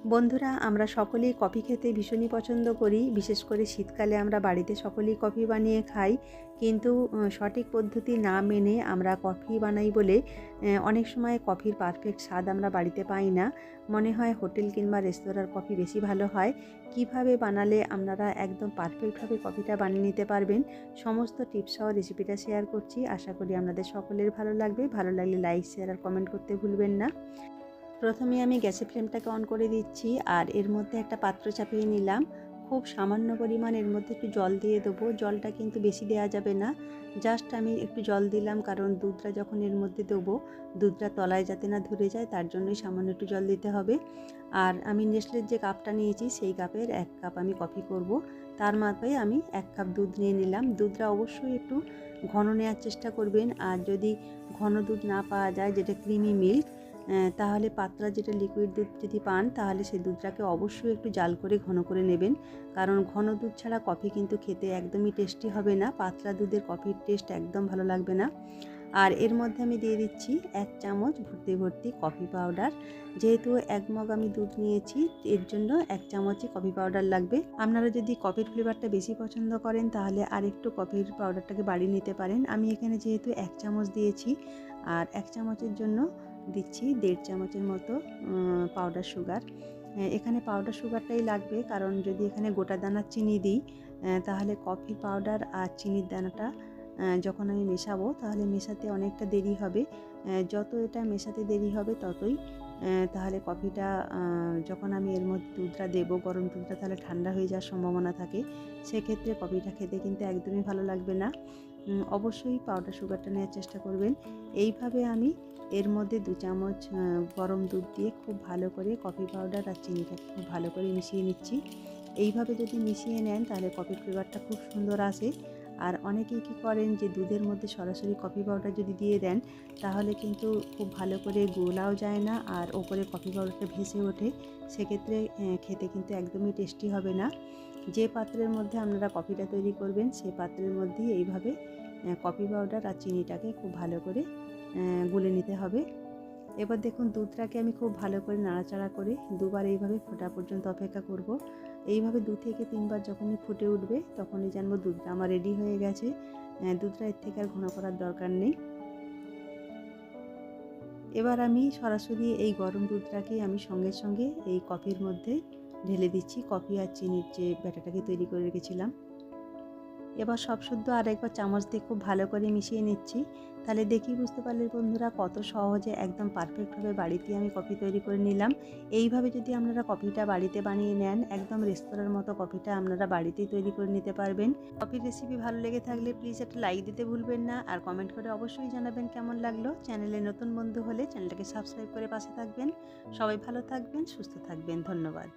বন্ধুরা, আমরা সকলেই কফি খেতে ভীষণই পছন্দ করি। বিশেষ করে শীতকালে আমরা বাড়িতে সকলেই কফি বানিয়ে খাই। কিন্তু সঠিক পদ্ধতি না মেনে আমরা কফি বানাই বলে অনেক সময় কফির পারফেক্ট স্বাদ আমরা বাড়িতে পাই না। মনে হয় হোটেল কিংবা রেস্তোরাঁর কফি বেশি ভালো হয়। কিভাবে বানালে আপনারা একদম পারফেক্টভাবে কফিটা বানিয়ে নিতে পারবেন, সমস্ত টিপস সহ রেসিপিটা শেয়ার করছি। আশা করি আপনাদের সকলের ভালো লাগবে। ভালো লাগলে লাইক, শেয়ার আর কমেন্ট করতে ভুলবেন না। প্রথমে আমি গ্যাসের ফ্লেমটাকে অন করে দিচ্ছি আর এর মধ্যে একটা পাত্র চাপিয়ে নিলাম। খুব সামান্য পরিমাণ এর মধ্যে একটু জল দিয়ে দেবো। জলটা কিন্তু বেশি দেওয়া যাবে না, জাস্ট আমি একটু জল দিলাম, কারণ দুধটা যখন এর মধ্যে দেবো দুধটা তলায় যাতে না ধরে যায় তার জন্যই সামান্য একটু জল দিতে হবে। আর আমি নেসলের যে কাপটা নিয়েছি সেই কাপের 1 কাপ আমি কফি করব, তার মাপে আমি 1 কাপ দুধ নিয়ে নিলাম। দুধটা অবশ্যই একটু ঘন নেওয়ার চেষ্টা করবেন, আর যদি ঘন দুধ না পাওয়া যায়, যেটা ক্রিমি মিল্ক, তাহলে পাতলা যেটা লিকুইড দুধ যদি পান তাহলে সেই দুধটাকে অবশ্যই একটু জাল করে ঘন করে নেবেন, কারণ ঘন দুধ ছাড়া কফি কিন্তু খেতে একদমই টেস্টি হবে না। পাতলা দুধের কফির টেস্ট একদম ভালো লাগবে না। আর এর মধ্যে আমি দিয়ে দিচ্ছি 1 চামচ ভর্তি ভর্তি কফি পাউডার। যেহেতু 1 মগ আমি দুধ নিয়েছি, এর জন্য 1 চামচই কফি পাউডার লাগবে। আপনারা যদি কফির ফ্লেভারটা বেশি পছন্দ করেন তাহলে আরেকটু কফির পাউডারটাকে বাড়িয়ে নিতে পারেন। আমি এখানে যেহেতু 1 চামচ দিয়েছি, আর 1 চামচের জন্য দিচ্ছি 1.5 চামচের মতো পাউডার সুগার। এখানে পাউডার সুগারটাই লাগবে, কারণ যদি এখানে গোটা দানার চিনি দিই তাহলে কফি পাউডার আর চিনির দানাটা যখন আমি মেশাবো তাহলে মেশাতে অনেকটা দেরি হবে। যত এটা মেশাতে দেরি হবে ততই তাহলে কফিটা, যখন আমি এর মধ্যে দুধটা দেবো, গরম দুধটা, তাহলে ঠান্ডা হয়ে যাওয়ার সম্ভাবনা থাকে। সেক্ষেত্রে কফিটা খেতে কিন্তু একদমই ভালো লাগবে না। অবশ্যই পাউডার সুগারটা নেওয়ার চেষ্টা করবেন। এইভাবে আমি এর মধ্যে 2 চামচ গরম দুধ দিয়ে খুব ভালো করে কফি পাউডার আর চিনিটাকে খুব ভালো করে মিশিয়ে নিচ্ছি। এইভাবে যদি মিশিয়ে নেন তাহলে কফির ফ্লেভারটা খুব সুন্দর আসে। আর অনেকেই কী করেন যে দুধের মধ্যে সরাসরি কফি পাউডার যদি দিয়ে দেন তাহলে কিন্তু খুব ভালো করে গোলাও যায় না, আর ওপরে কফি পাউডারটা ভেসে ওঠে। সেক্ষেত্রে খেতে কিন্তু একদমই টেস্টি হবে না। যে পাত্রের মধ্যে আপনারা কফিটা তৈরি করবেন সেই পাত্রের মধ্যেই এইভাবে কফি পাউডার আর চিনিটাকে খুব ভালো করে গুলে নিতে হবে। এবার দেখুন দুধটাকে আমি খুব ভালো করে নাড়াচাড়া করে দুবার এইভাবে ফোটা পর্যন্ত অপেক্ষা করব। এইভাবে 2 থেকে 3 বার যখনই ফুটে উঠবে তখনই জানবো দুধটা আমার রেডি হয়ে গেছে। দুধটা এর থেকে আর ঘন করার দরকার নেই। এবার আমি সরাসরি এই গরম দুধটাকে আমি সঙ্গে সঙ্গে এই কফির মধ্যে ঢেলে দিচ্ছি, কফি আর চিনির যে ব্যাটারটাকে তৈরি করে রেখেছিলাম। এবার সব শুদ্ধ আরেকবার চামচ দিয়ে খুব ভালো করে মিশিয়ে নিচ্ছি। তাহলে দেখি বুঝতে পারলে বন্ধুরা কত সহজে একদম পারফেক্টভাবে বাড়িতে আমি কফি তৈরি করে নিলাম। এইভাবে যদি আপনারা কফিটা বাড়িতে বানিয়ে নেন, একদম রেস্তোরাঁর মতো কফিটা আপনারা বাড়িতেই তৈরি করে নিতে পারবেন। কফির রেসিপি ভালো লেগে থাকলে প্লিজ একটা লাইক দিতে ভুলবেন না, আর কমেন্ট করে অবশ্যই জানাবেন কেমন লাগলো। চ্যানেলে নতুন বন্ধু হলে চ্যানেলটাকে সাবস্ক্রাইব করে পাশে থাকবেন। সবাই ভালো থাকবেন, সুস্থ থাকবেন। ধন্যবাদ।